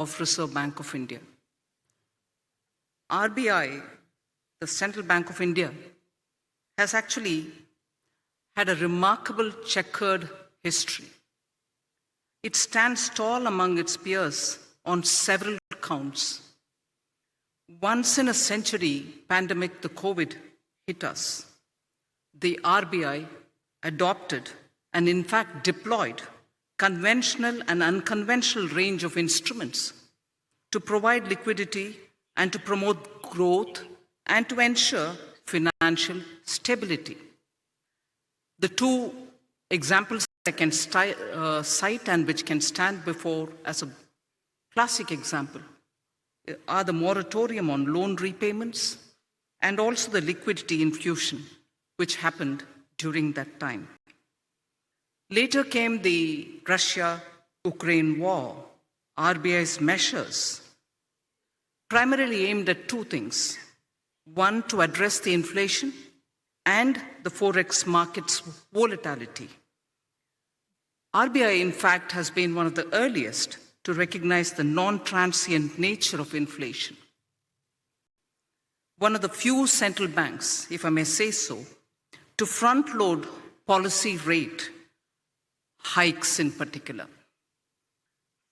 of Reserve Bank of India. RBI, the Central Bank of India, has actually had a remarkable checkered history. It stands tall among its peers on several counts. Once in a century pandemic, the COVID, hit us. The RBI adopted and in fact deployed conventional and unconventional range of instruments to provide liquidity and to promote growth and to ensure financial stability. The two examples I can cite and which can stand before as a classic example are the moratorium on loan repayments and also the liquidity infusion which happened during that time. Later came the Russia-Ukraine war. RBI's measures primarily aimed at two things. One, to address the inflation and the forex market's volatility. RBI, in fact, has been one of the earliest to recognize the non-transient nature of inflation. One of the few central banks, if I may say so, to front-load policy rate hikes in particular.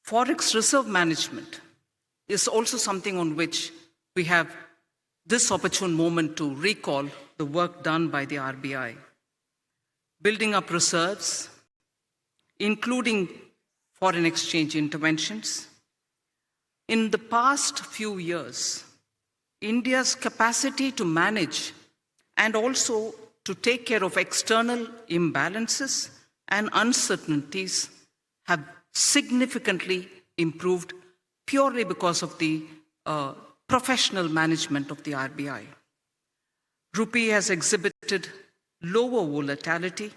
Forex reserve management is also something on which we have this opportune moment to recall the work done by the RBI. Building up reserves, including foreign exchange interventions. In the past few years, India's capacity to manage and also to take care of external imbalances and uncertainties have significantly improved purely because of the professional management of the RBI. Rupee has exhibited lower volatility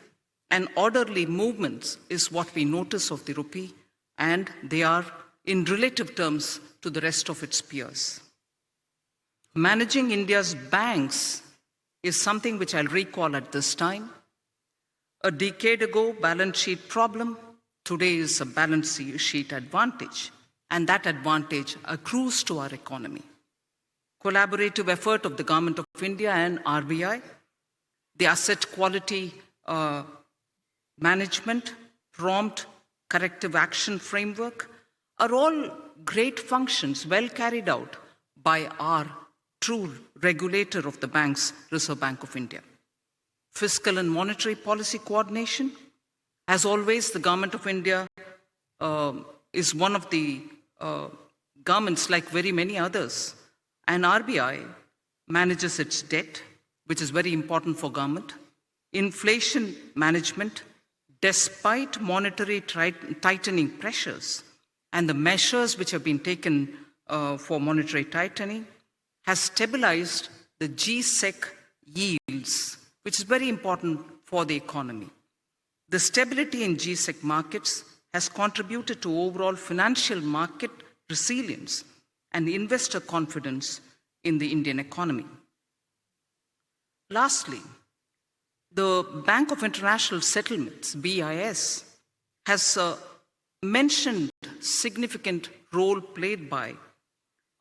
and orderly movements is what we notice of the rupee, and they are in relative terms to the rest of its peers. Managing India's banks is something which I'll recall at this time. A decade ago, balance sheet problem, today is a balance sheet advantage, and that advantage accrues to our economy. Collaborative effort of the Government of India and RBI, the asset quality management, prompt corrective action framework are all great functions well carried out by our true regulator of the banks, Reserve Bank of India. Fiscal and monetary policy coordination. As always, the Government of India is one of the governments, like very many others, and RBI manages its debt, which is very important for government. Inflation management, despite monetary tightening pressures and the measures which have been taken for monetary tightening, has stabilized the G-Sec yields, which is very important for the economy. The stability in G-Sec markets has contributed to overall financial market resilience and investor confidence in the Indian economy. Lastly, the Bank of International Settlements, BIS, has mentioned significant role played by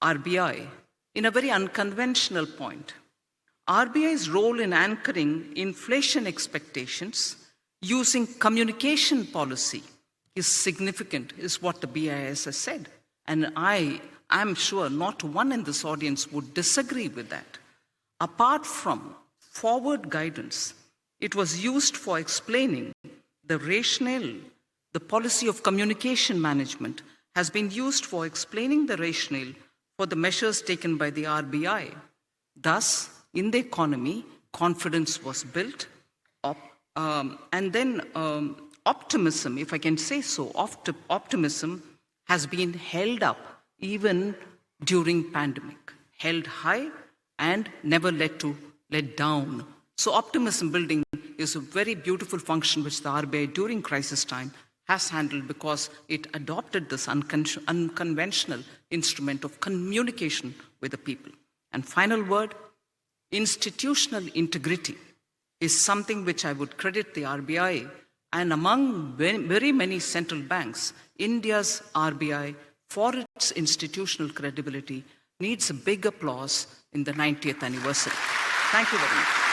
RBI in a very unconventional point. RBI's role in anchoring inflation expectations using communication policy is significant, is what the BIS has said. And I'm sure not one in this audience would disagree with that. Apart from forward guidance, it was used for explaining the rationale. The policy of communication management has been used for explaining the rationale for the measures taken by the RBI. Thus, in the economy, confidence was built, and then optimism, if I can say so, optimism has been held up even during pandemic, held high and never let down. So optimism building is a very beautiful function which the RBI during crisis time has handled because it adopted this unconventional instrument of communication with the people. And final word, institutional integrity is something which I would credit the RBI, and among very many central banks, India's RBI for its institutional credibility, needs a big applause in the 90th anniversary. Thank you very much.